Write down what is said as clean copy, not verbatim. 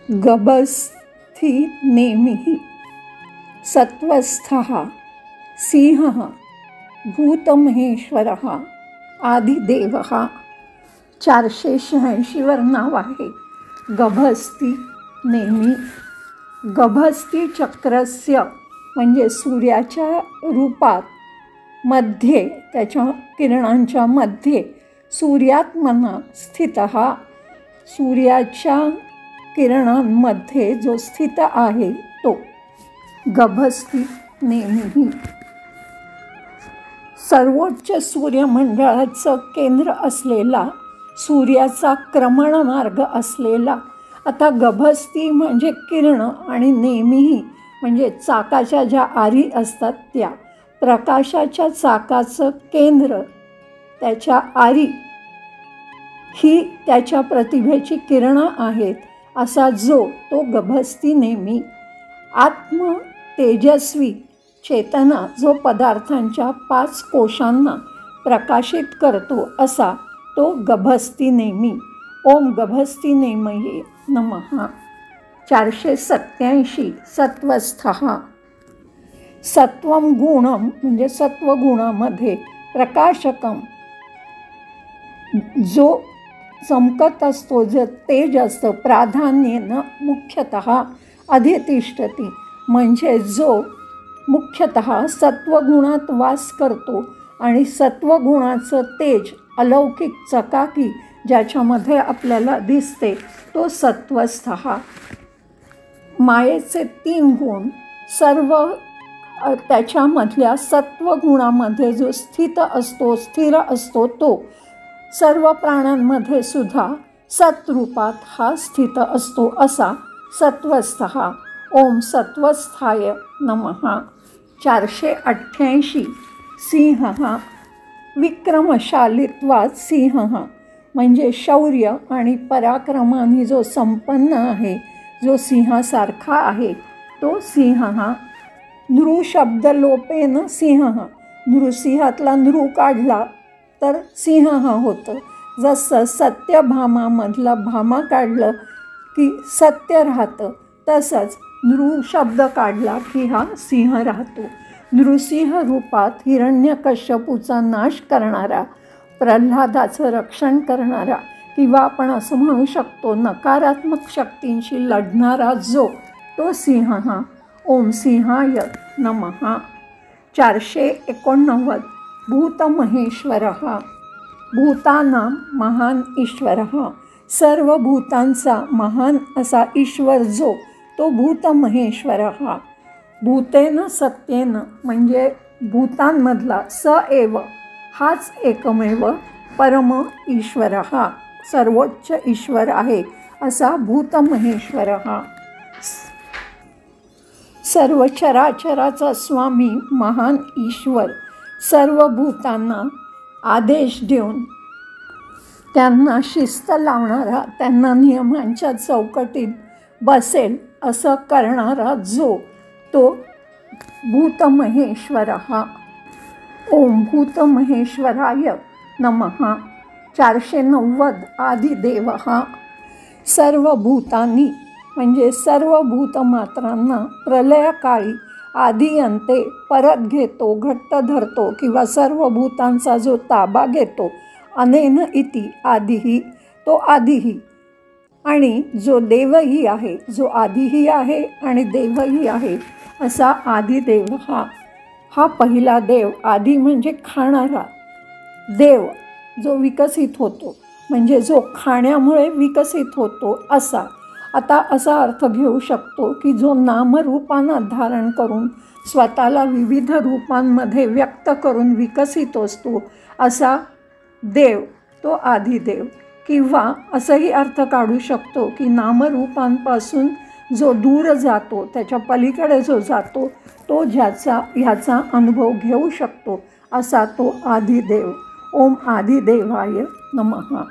गभस्ति नेमिः सत्वस्थः सिंहः भूतमहेश्वरः आदिदेवः. 486 वर नाव आहे गभस्ति नेमी. गभस्ति चक्रस्य म्हणजे सूर्याच्या रूपात मध्ये, त्याच्या किरणांच्या मध्ये सूर्यात्मना स्थितः, सूर्याच्या किरणांमध्ये जो स्थित आहे तो गभस्ति नेमी. सर्वोच्च सूर्यमंडळाचं केंद्र असलेला, सूर्याचा क्रमणमार्ग असलेला. आता गभस्ति म्हणजे किरण आणि नेमीही म्हणजे चाकाच्या ज्या आरी असतात त्या. प्रकाशाच्या चाकाचं केंद्र, त्याच्या आरी ही त्याच्या प्रतिभेची किरणं आहेत असा जो तो गभस्ति नेमी. आत्म तेजस्वी चेतना जो पदार्थांच्या 5 कोशांना प्रकाशित करतो असा तो गभस्ति नेमी. ओम गभस्ति नेमये नमः. 487 सत्वस्थः. सत्वम गुणम म्हणजे सत्वगुणामध्ये प्रकाशकम जो चमकत असतो, जे तेज असतं, प्राधान्येनं मुख्यतः अधितिष्ठती म्हणजे जो मुख्यतः सत्वगुणात वास करतो आणि सत्वगुणाचं तेज अलौकिक चकाकी ज्याच्यामध्ये आपल्याला दिसते तो सत्वस्थः. मायेचे 3 गुण सर्व त्याच्यामधल्या सत्वगुणामध्ये जो स्थित असतो, स्थिर असतो तो सर्व प्राण्यांमध्ये सुद्धा सत्रूपात हा स्थित असतो असा सत्वस्थः. ओम सत्वस्थाय नमः. 488 सिंहः. विक्रमशालित्वात सिंहः म्हणजे शौर्य आणि पराक्रमाने जो संपन्न आहे, जो सिंहासारखा आहे तो सिंहः. नृशब्दलोपेन सिंहः. नृसिंहातला नृ काढला तर सिंहः होतं. जसं सत्यभामामधला भामा काढलं की सत्य राहतं, तसंच नृ शब्द काढला की हा सिंह राहतो. नृसिंह रूपात हिरण्यकश्यपूचा नाश करणारा, प्रल्हादाचं रक्षण करणारा किंवा आपण असं म्हणू शकतो नकारात्मक शक्तींशी लढणारा जो तो सिंह. ओम सिंहाय नमः. 489 भूतमहेश्वरः. भूतानां महान ईश्वरः. सर्व भूतांचा महान असा ईश्वर जो तो भूतमहेश्वरः. भूतेन सत्येन म्हणजे भूतांमधला स एव हाच एकमेव परम ईश्वरः, सर्वोच्च ईश्वर आहे असा भूतमहेश्वरः. सर्व चराचराचा स्वामी महान ईश्वर सर्व भूतांना आदेश देऊन त्यांना शिस्त लावणारा, त्यांना नियमांच्या चौकटीत बसेल असं करणारा जो तो भूतमहेश्वरः. ओम भूतमहेश्वराय नमः. 490 आदिदेवः. सर्व भूतांनी म्हणजे सर्व भूतमात्रांना प्रलयकाळी आदिअंते परत घेतो, घट्ट धरतो किंवा सर्व भूतांचा जो ताबा घेतो. अनेन इति आदिही तो आदिही आणि जो देवही आहे, जो आदिही आहे आणि देवही आहे असा आदिदेव हा पहिला देव. आदी म्हणजे खाणारा, देव जो विकसित होतो म्हणजे जो खाण्यामुळे विकसित होतो असा. आता असा अर्थ घेऊ शकतो की जो नामरूपांना धारण करून स्वतःला विविध रूपांमध्ये व्यक्त करून विकसित असतो असा देव तो आदिदेव. किंवा असंही अर्थ काढू शकतो की नामरूपांपासून जो दूर जातो, त्याच्या पलीकडे जो जातो तो ह्याचा अनुभव घेऊ शकतो असा तो आदिदेव. ओम आदिदेवाय नमः.